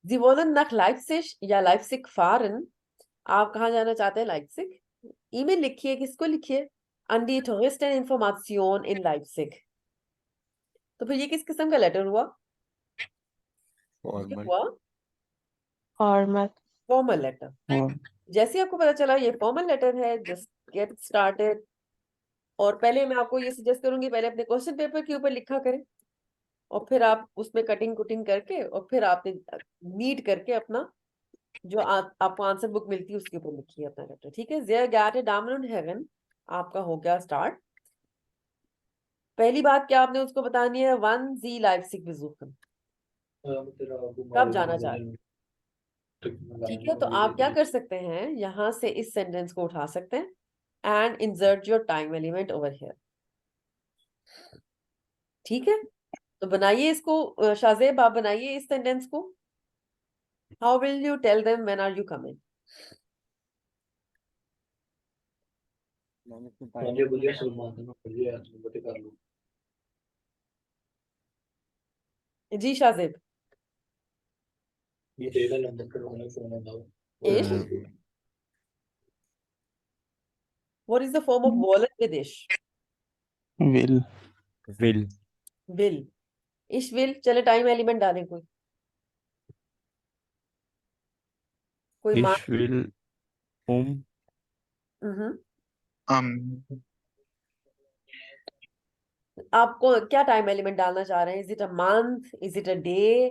Sie wollen nach Leipzig या Leipzig fahren. आप कहाँ जाना चाहते हैं? Leipzig. ईमेल लिखिए, किसको लिखिए? An die Touristeninformation in Leipzig. तो फिर ये किस किस्म का लेटर हुआ? ये फॉर्मल। हुआ फॉर्मल। Formal letter. जैसे आपको पता चला ये फॉर्मल लेटर है, जस्ट गेट स्टार्टेड। और पहले मैं आपको ये सजेस्ट करूंगी, पहले अपने क्वेश्चन पेपर के ऊपर लिखा करें और फिर आप उसमें कटिंग कुटिंग करके और फिर आपने नीट करके अपना जो आपको आंसर बुक मिलती है उसके ऊपर लिखिए अपना लेटर। ठीक है? sehr geehrte Damen und Herren, आपका हो गया स्टार्ट। पहली बात क्या आपने उसको बतानी है? वन जी लाइप्जिग besuchen, कब जाना चाहते हैं? ठीक है, तो आप क्या कर सकते हैं, यहां से इस सेंटेंस को उठा सकते हैं and insert your time element over here. ठीक है, तो बनाइए इसको। शाजेब आप बनाइए इस सेंटेंस को। How will you tell them when are you coming? जी शाजेब। इश, what is the form of wallet with इश? विल। विल। विल। इश विल। चले टाइम एलिमेंट डालें कोई मान। इश विल आपको क्या टाइम एलिमेंट डालना चाह रहे हैं? Is it a month? Is it a day?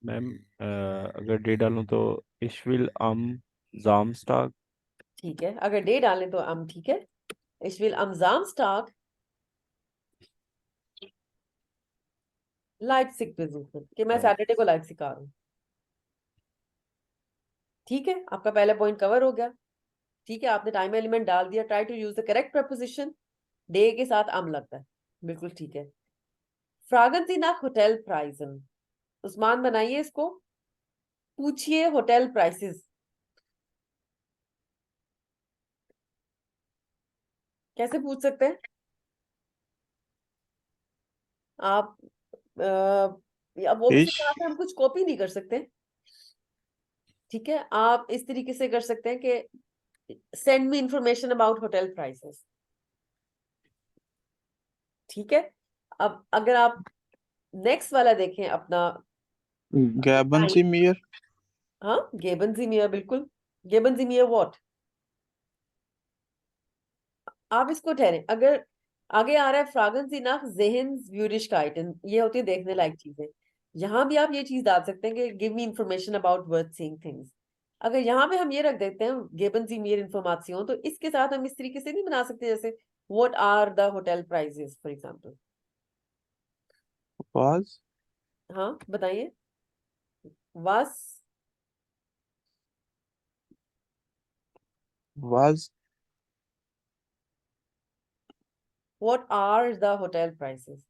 Ma'am अगर डे डालूं तो इश विल जामस्टाग। ठीक है, अगर डे डालें तो ठीक है। इश विल Samstag Leipzig besuchen, कि मैं सैटरडे को लाइप्जिग आ रहा हूँ। ठीक है, आपका पहला पॉइंट कवर हो गया। ठीक है, आपने टाइम एलिमेंट डाल दिया। Try to use the correct preposition. डे के साथ लगता है, बिल्कुल ठीक है। फ्रागन Sie nach Hotelpreisen, उस्मान बनाइए इसको। पूछिए होटल प्राइसेस। कैसे पूछ सकते हैं आप? अब ऑप्शन इश यहाँ पे हम कुछ कॉपी नहीं कर सकते। ठीक है, आप इस तरीके से कर सकते हैं कि send me information about hotel prices. ठीक है, अब अगर आप नेक्स्ट वाला देखें अपना। गैबन सी मियर। हाँ, गेबन जी मिया, बिल्कुल। गेबन जी मिया व्हाट? आप इसको ठहरे, अगर आगे आ रहा है फ्रागन सी nach Sehenswürdigkeiten, ये होती है देखने लायक चीजें। यहाँ भी आप ये चीज डाल सकते हैं कि give me information about worth seeing things. अगर यहाँ पे हम ये रख देते हैं गेबन सी मियर इंफॉर्मेशन, तो इसके साथ हम इस तरीके से नहीं बना सकते जैसे what are the hotel prices for example. वाज हाँ बताइए। वास। वाज what are the hotel prices?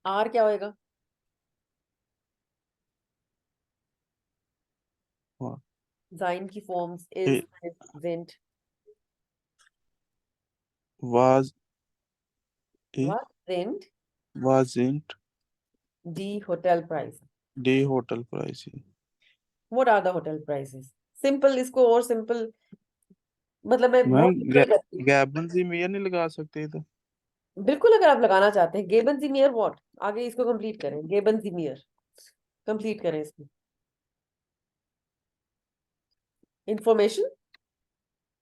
Are क्या होएगा? जाइन की फॉर्म्स इज, sind, वाज was sind वाजंट die Hotelpreise? डे hotel price. What are the hotel prices? Simple, इसको और सिंपल मतलब मैं मैम बहुत simple करती हूँ। गैबन सी मियर नहीं लगा सकते तो? बिल्कुल, अगर आप लगाना चाहते हैं गेबन जीमियर व्हाट, आगे इसको कंप्लीट करें। गेबन जीमियर कंप्लीट करें इसको। Information,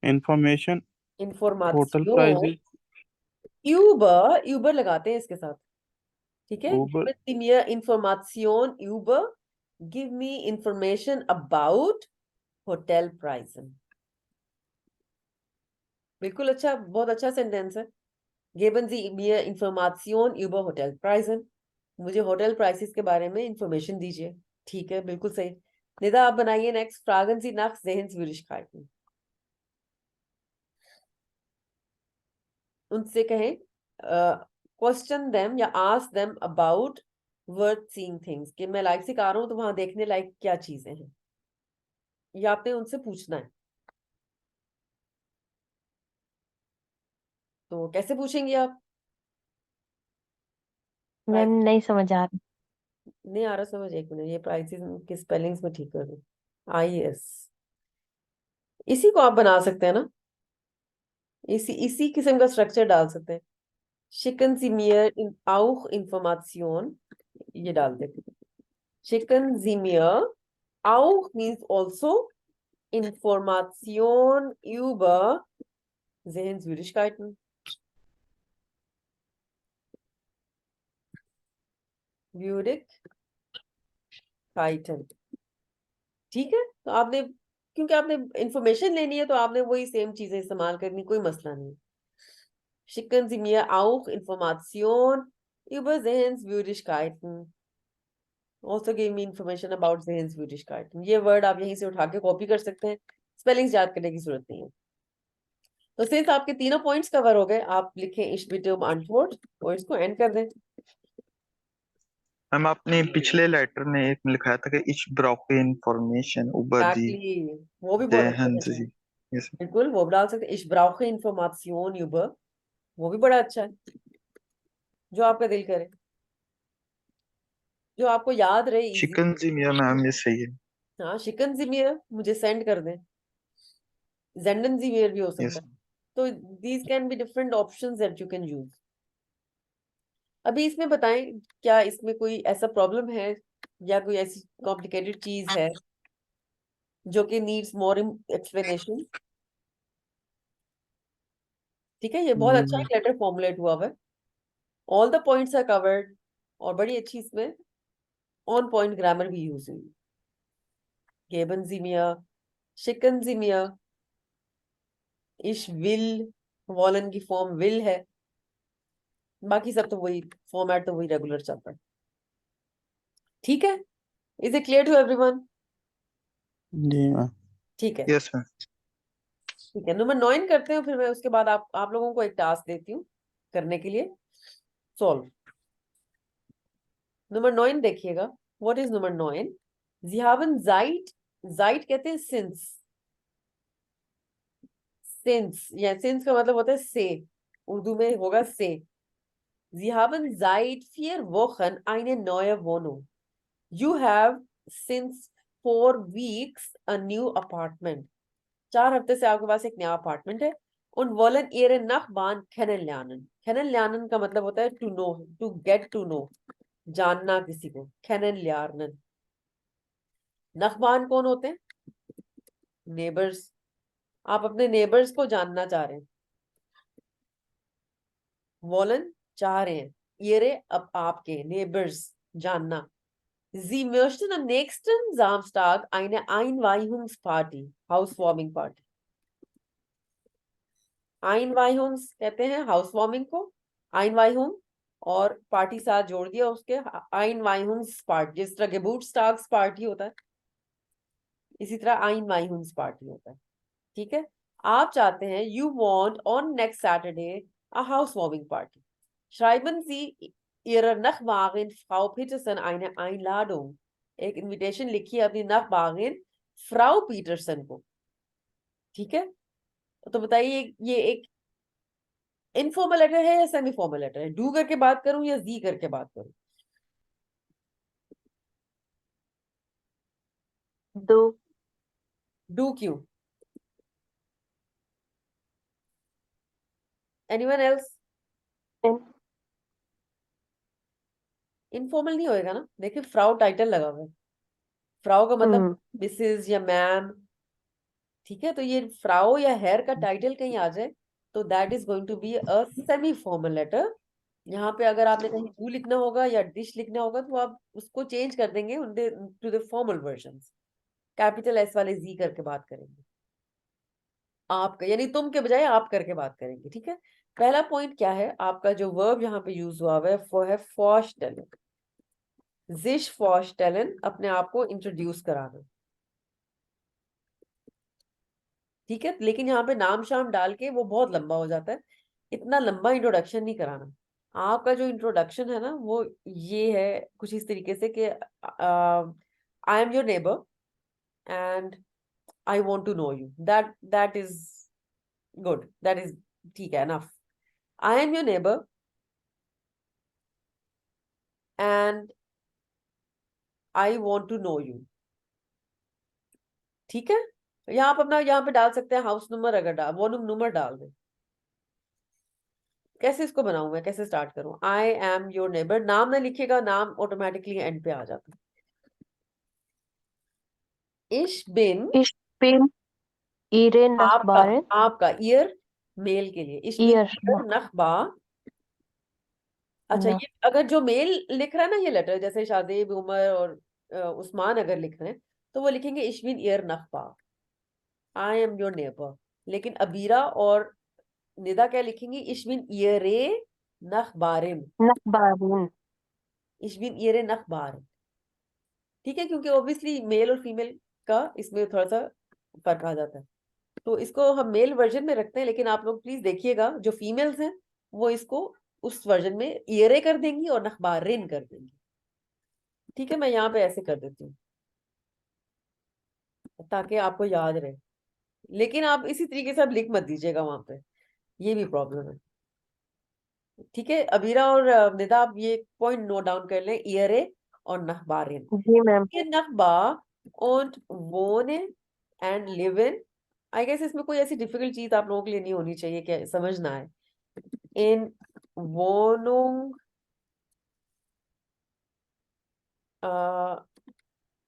information hotel information. Price. Uber, Uber लगाते हैं इसके साथ। ठीक है, ओवर गेबन जीमियर information Uber, give me information about hotel prices. बिल्कुल अच्छा, बहुत अच्छा सेंटेंस है। Geben Sie mir Information über Hotelpreise. मुझे होटल प्राइसेस के बारे में इंफॉर्मेशन दीजिए। ठीक है, बिल्कुल सही। निदा आप बनाइए नेक्स्ट। फ्रागन Sie nach Sehenswürdigkeiten, उनसे कहें क्वेश्चन देम या ask them about worth seeing things, कि मैं लाइफ से आ रहा हूँ तो वहां देखने लायक क्या चीजें हैं, ये आपने उनसे पूछना है। तो कैसे पूछेंगे आप? मैम नहीं समझ आ रहा। नहीं आ रहा समझ, एक मिनट, ये प्राइसेस के स्पेलिंग्स में ठीक कर दूं। IS, इसी को आप बना सकते हैं ना, इसी इसी किस्म का स्ट्रक्चर डाल सकते हैं। Schicken Sie mir auch Information, ये डाल दे। Schicken Sie mir auch means also Information über Sehenswürdigkeiten. Würdigkeiten, ठीक है। तो आपने, क्योंकि आपने इंफॉर्मेशन लेनी है तो आपने वही सेम चीजें इस्तेमाल करनी, कोई मसला नहीं। Schicken Sie mir auch Information über Sehenswürdigkeiten. Also give me information about Sehenswürdigkeiten. ये वर्ड आप यहीं से उठा के कॉपी कर सकते हैं, स्पेलिंग्स याद करने की जरूरत नहीं है। तो सिंस आपके तीनों पॉइंट्स कवर हो गए, आप लिखें Ich bitte um Antwort और इसको एंड कर दें। मैम आपने पिछले लेटर में एक में लिखाया था कि ich brauche Information über die Exactly, वो भी बहुत अच्छा है। Sehenswürdigkeiten। Yes, बिल्कुल, वो भी डाल सकते हैं। Ich brauche Information über, वो भी बड़ा अच्छा है, जो आपका दिल करे, जो आपको याद रहे, easy. Schicken Sie mir, ma'am ये सही है। हाँ, Schicken Sie mir, मुझे सेंड कर दें। Senden Sie mir भी हो सकता Yes, है। तो these can be different options that you can use। अभी इसमें बताएं, क्या इसमें कोई ऐसा प्रॉब्लम है या कोई ऐसी कॉम्प्लिकेटेड चीज है जो कि नीड्स मोर एक्सप्लेनेशन? ठीक है, ये बहुत अच्छा एक लेटर फॉर्मुलेट हुआ हुआ है, all the points are covered, और बड़ी अच्छी इसमें ऑन पॉइंट ग्रामर भी यूज हुई। Geben Sie mir, schicken Sie mir, ich will, वॉलन की फॉर्म विल है, बाकी सब तो वही फॉर्मेट, तो वही रेगुलर चलता है। ठीक है, is it clear to everyone? जी मैम। ठीक है, yes मैम। ठीक है, नंबर 9 करते हैं, फिर मैं उसके बाद आप लोगों को एक टास्क देती हूँ करने के लिए, सॉल्व। नंबर 9 देखिएगा, what is number 9? Sie haben seit, seit कहते हैं सिंस, सिंस या सिंस का मतलब होता है से, उर्दू में होगा से। Sie haben seit 4 Wochen eine neue Wohnung. You have since 4 weeks a new apartment. 4 हफ्ते से आपके पास एक नया अपार्टमेंट है। Und wollen ihre Nachbarn kennenlernen. Kennenlernen का मतलब होता है to know, to get to know, जानना किसी को, kennenlernen। नखबान कौन होते हैं? नेबर्स। आप अपने नेबर्स को जानना चाह रहे हैं। wollen चाह रहे हैं, ihre अब आपके नेबर्स जानना। Sie möchten am nächsten Samstag eine Einweihungsparty, Housewarming Party। Einweihungs कहते हैं हाउसवार्मिंग को, Einweihung, और पार्टी साथ जोड़ दिया उसके, Einweihungsparty। जिस तरह Geburtstags पार्टी होता है, इसी तरह Einweihungsparty होता है। ठीक है, आप चाहते हैं you want on next Saturday a housewarming party। Schreiben Sie Ihrer Nachbarin Frau Peterson eine Einladung। एक इनविटेशन लिखिए अपनी नखबागिन फ्राउ पीटरसन को। ठीक है, तो बताइए ये एक इनफॉर्मल लेटर है या सेमी फॉर्मल लेटर है? डू करके बात करूं या जी करके बात करूं? Do. डू क्यों? Anyone else? In. इनफॉर्मल नहीं होएगा ना, देखिए फ्राउ टाइटल लगा हुआ है, फ्राउ का मतलब मिसेस या मैम। ठीक है, तो ये फ्राउ या हेयर का टाइटल कहीं आ जाए तो that is going to be a semi formal letter. यहाँ पे अगर आपने कहीं डू लिखना होगा या डिश लिखना होगा तो आप उसको चेंज कर देंगे to the formal version, capital S वाले जी करके बात करेंगे। आप यानी तुम के बजाय आप करके बात करेंगे। ठीक है, पहला पॉइंट क्या है आपका, जो वर्ब यहाँ पे यूज हुआ है वो है vorstellen। sich vorstellen, अपने आप को इंट्रोड्यूस कराना। ठीक है, लेकिन यहाँ पे नाम शाम डाल के वो बहुत लंबा हो जाता है, इतना लंबा इंट्रोडक्शन नहीं कराना। आपका जो इंट्रोडक्शन है ना वो ये है कुछ इस तरीके से कि I am your neighbour and I want to know you, that is good, that is ठीक है, enough. I am your neighbor and I want to know you. ठीक है, यहाँ पे अपना यहाँ पे डाल सकते हैं हाउस नंबर, अगर डाल वॉल्यूम नंबर डाल दें। कैसे इसको बनाऊं मैं, कैसे स्टार्ट करूं? आई एम योर नेबर, नाम ना लिखिएगा, नाम ऑटोमेटिकली एंड पे आ जाता है। इश बिन, Ich bin ihre आपका Nachbarin. आपका ईयर मेल के लिए, इश बिन Ihr ईयर नखबा। अच्छा, Nachbar. ये अगर जो मेल लिख रहा है ना ये लेटर, जैसे शादेब, उमर और उस्मान अगर लिख रहे हैं तो वो लिखेंगे इश बिन ईयर नखबा, आई एम योर नेबर। लेकिन अबीरा और निदा क्या लिखेंगी? इश बिन ईयरे नखबारिन, Nachbarin. इश बिन ईयरे नखबारिन। ठीक है, क्योंकि ऑब्वियसली मेल और फीमेल का इसमें थोड़ा सा फर्क आ जाता है, तो इसको हम मेल वर्जन में रखते हैं। लेकिन आप लोग प्लीज देखिएगा, जो फीमेल्स हैं वो इसको उस वर्जन में ईयरे कर देंगी और नखबारिन कर देंगी। ठीक है, मैं यहाँ पे ऐसे कर देती हूँ ताकि आपको याद रहे। लेकिन आप इसी तरीके से आप लिख मत दीजिएगा वहां पे, ये भी प्रॉब्लम है। ठीक है, अबीरा और निदा, आप ये पॉइंट नोट डाउन कर लें, ईयरे और नखबारिन। जी मैम. ये नखबा und wohnen and live in, I guess इसमें कोई ऐसी डिफिकल्ट चीज आप लोगों के लिए नहीं होनी चाहिए कि समझना है। इन Wohnung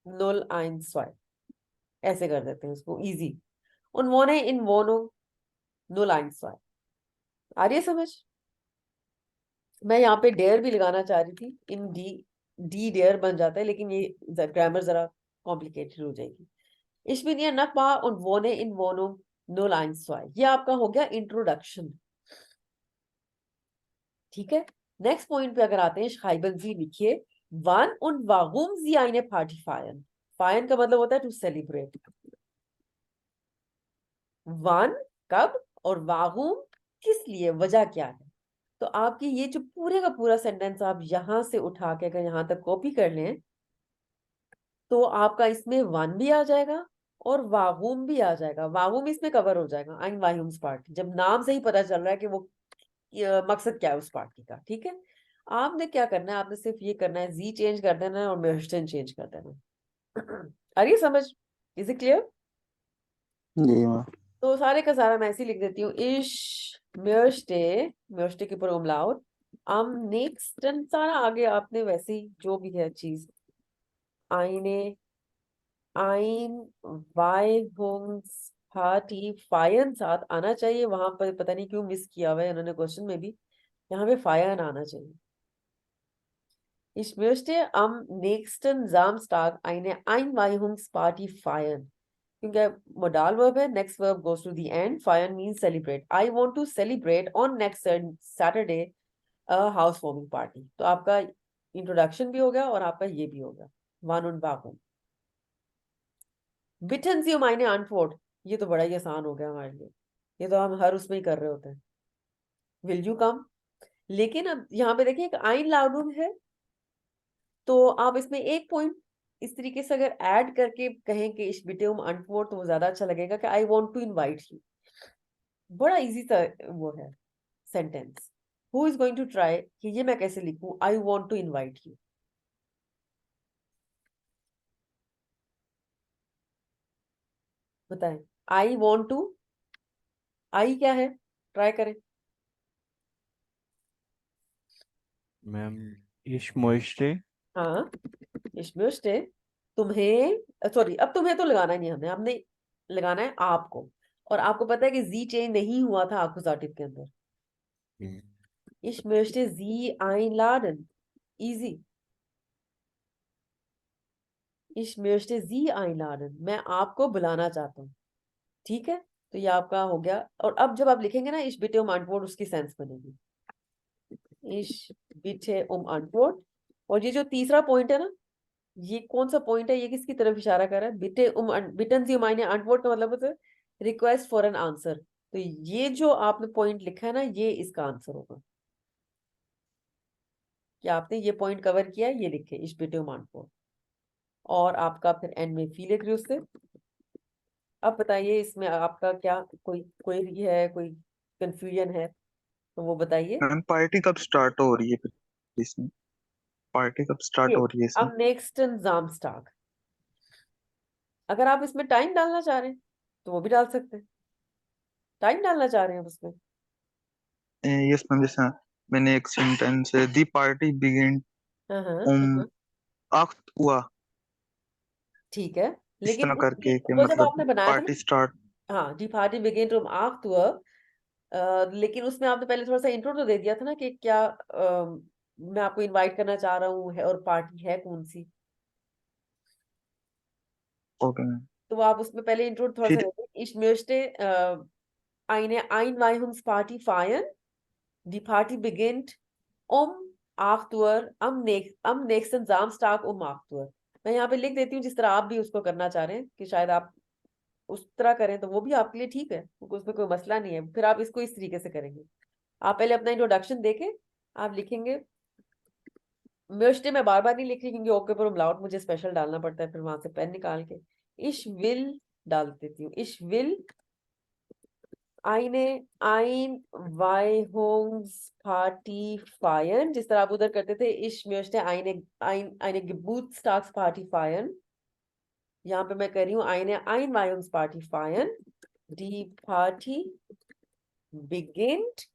012, ऐसे कर देते हैं इसको इजी। उन Wohnen in Wohnung 012, आ रही है समझ? मैं यहाँ पे डेयर भी लगाना चाह रही थी, इन डी, डी डेयर बन जाता है, लेकिन ये ग्रामर जरा कॉम्प्लिकेटेड हो जाएगी। Ich bin Ihr Nachbar und wohne in Wohnung 012। ये आपका हो गया इंट्रोडक्शन। ठीक है, नेक्स्ट पॉइंट पे अगर आते हैं, schreiben Sie लिखिए, wann und warum Sie eine Party feiern। feiern का मतलब होता है टू सेलिब्रेट। wann कब, और warum किस लिए, वजह क्या है। तो आपकी ये जो पूरे का पूरा सेंटेंस आप यहां से उठा के अगर यहां तक कॉपी कर लें तो आपका इसमें वन भी आ जाएगा और वाहुम भी आ जाएगा। वाहुम इसमें कवर हो जाएगा, आइन वाहुम्स पार्टी, जब नाम से ही पता चल रहा है कि वो मकसद क्या है उस पार्टी का। ठीक है, आपने क्या करना है, आपने सिर्फ ये करना है, जी चेंज कर देना है और मेर्स्टन चेंज कर देना। आ रही है समझ? Is it clear? जी मैम। तो सारे का सारा मैं ऐसे ही लिख देती हूँ, इश मेर्स्टे, मेर्स्टे के ऊपर उमलाउट, am nächsten, सारा आगे आपने वैसे ही जो भी है चीज, आईने Einweihungsparty फायन साथ आना चाहिए, वहां पर पता नहीं क्यों मिस किया हुआ है उन्होंने क्वेश्चन में भी, यहाँ पे फायन आना चाहिए। Ich möchte am nächsten Samstag eine Einweihungsparty feiern, क्योंकि modal verb है, next verb goes to the end, feiern means celebrate। I want to celebrate on next Saturday a housewarming party। तो आपका इंट्रोडक्शन भी हो गया और आपका ये भी हो गया, वान und warum। बिटन सी मायने अनफोर्ड, ये तो बड़ा ही आसान हो गया हमारे लिए, ये तो हम हर उसमें ही कर रहे होते हैं, विल यू कम। लेकिन अब यहाँ पे देखिए एक आइन लाउडुम है, तो आप इसमें एक पॉइंट इस तरीके से अगर ऐड करके कहें कि इश बिटेउम अनफोर्ड, तो वो ज्यादा अच्छा लगेगा कि I want to invite you. बड़ा इजी सा वो है sentence. Who is going to try कि ये मैं कैसे लिखूं, I want to invite you. बताएं, आई वॉन्ट टू, आई क्या है, ट्राई करें। मैम ich möchte, हाँ, ich möchte तुम्हें, सॉरी अब तुम्हें तो लगाना ही नहीं, हमने हमने लगाना है आपको, और आपको पता है कि जी चेंज नहीं हुआ था आकुजाटिव के अंदर। ich möchte sie einladen, easy. ich möchte sie einladen, मैं आपको बुलाना चाहता हूँ। ठीक है, तो ये आपका हो गया। और अब जब आप लिखेंगे ना ich bitte um Antwort, उसकी सेंस बनेगी, ich bitte um Antwort। और ये जो तीसरा पॉइंट है ना, ये कौन सा पॉइंट है, ये किसकी तरफ इशारा कर रहा है? बिटे बिटन सी मायने अनवर्ड का मतलब होता है रिक्वेस्ट फॉर एन आंसर। तो ये जो आपने पॉइंट लिखा है ना, ये इसका आंसर होगा कि आपने ये पॉइंट कवर किया है, ये लिखे इस बिटे मानफोर, और आपका फिर एंड में फील एग्री उससे। अब बताइए इसमें आपका क्या कोई कोई है, कोई कंफ्यूजन है तो वो बताइए। मैम पार्टी कब स्टार्ट हो रही है फिर इसमें? पार्टी कब स्टार्ट हो रही है इसमें? अब नेक्स्ट Samstag, अगर आप इसमें टाइम डालना चाह रहे हैं तो वो भी डाल सकते हैं। टाइम डालना चाह रहे हैं उसमें? यस मैम, जैसा मैंने एक सेंटेंस है, दी पार्टी बिगिन हाँ, 8 हुआ, ठीक है, इस लेकिन तरह करके कि वो जब मतलब आपने बनाया था पार्टी स्टार्ट। ना, हाँ, दी पार्टी बिगिन 8 Uhr, लेकिन उसमें आपने पहले थोड़ा सा इंट्रो तो दे दिया था ना कि क्या मैं आपको इनवाइट करना चाह रहा हूँ है, और पार्टी है कौन सी, ओके मैम। तो आप उसमें पहले इंट्रो थोड़ा सा फिर दे दें। Ich möchte eine Einweihungsparty feiern. Die Party beginnt um 8 Uhr am nächsten Samstag um 8 Uhr। मैं यहाँ पे लिख देती हूँ जिस तरह आप भी उसको करना चाह रहे हैं, कि शायद आप उस तरह करें तो वो भी आपके लिए ठीक है, क्योंकि उसमें कोई मसला नहीं है। फिर आप इसको इस तरीके से करेंगे। आप पहले अपना इंट्रोडक्शन देके आप लिखेंगे, möchte मैं बार बार नहीं लिख रही क्योंकि ओके पर umlaut मुझे स्पेशल डालना पड़ता है, फिर वहां से पेन निकाल के ich will डाल देती हूँ। ich will eine Einweihungsparty feiern, जिस तरह आप उधर करते थे, ich möchte eine Geburtstagsparty feiern। यहाँ पे मैं कर रही हूँ eine Einweihungsparty feiern। Die Party beginnt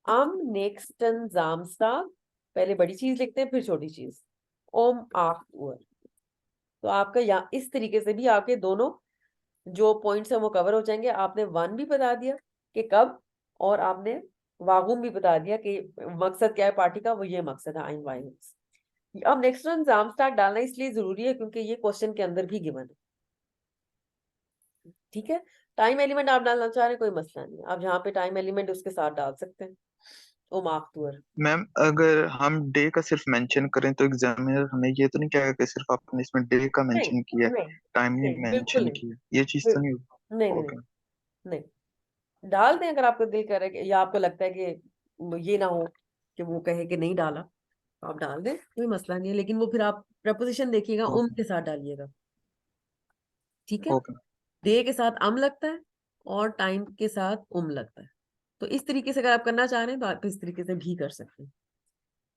am nächsten Samstag, पहले बड़ी चीज लिखते हैं फिर छोटी चीज, um 8 Uhr। तो आपका यहाँ इस तरीके से भी आपके दोनों जो पॉइंट्स हैं वो कवर हो जाएंगे। आपने वन भी बता दिया कि कब, और आपने वागुम भी बता दिया कि मकसद क्या है पार्टी का, वो ये मकसद है आइन वाइन्स। अब नेक्स्ट वन Samstag डालना इसलिए जरूरी है क्योंकि ये क्वेश्चन के अंदर भी गिवन है, ठीक है। टाइम एलिमेंट आप डालना चाह रहे हैं, कोई मसला नहीं, आप जहाँ पे टाइम एलिमेंट उसके साथ डाल सकते हैं। ओ माकतूर, मैम अगर हम डे का सिर्फ मेंशन करें तो एग्जामिनर हमें ये तो नहीं कहेगा कि सिर्फ आपने इसमें डे का नहीं मेंशन किया, नहीं टाइम नहीं नहीं, बिल्कुल मेंशन नहीं, किया, ये चीज तो नहीं नहीं नहीं होगी? नहीं, ओके। नहीं डाल दें अगर आपको दिल करे या आपको लगता है कि ये ना हो कि वो कहे कि नहीं डाला, तो आप डाल दें, कोई मसला नहीं है। लेकिन वो फिर आप प्रपोजिशन देखिएगा, उम ओके। के साथ डालिएगा, ठीक है। ओके। डे के साथ अम लगता है और टाइम के साथ उम लगता है। तो इस तरीके से अगर आप करना चाह रहे हैं तो आप इस तरीके से भी कर सकते हैं।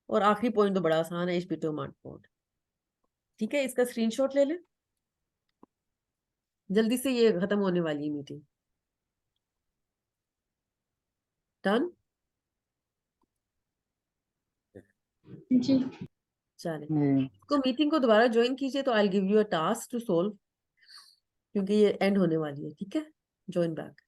और आखिरी पॉइंट तो बड़ा आसान है, एचपीटो मार्ट, ठीक है। इसका स्क्रीनशॉट ले लें, जल्दी से, ये खत्म होने वाली है मीटिंग। डन, जी चले तो मीटिंग को दोबारा ज्वाइन कीजिए, तो I give you a task to solve, क्योंकि ये एंड होने वाली है, ठीक है। Join back.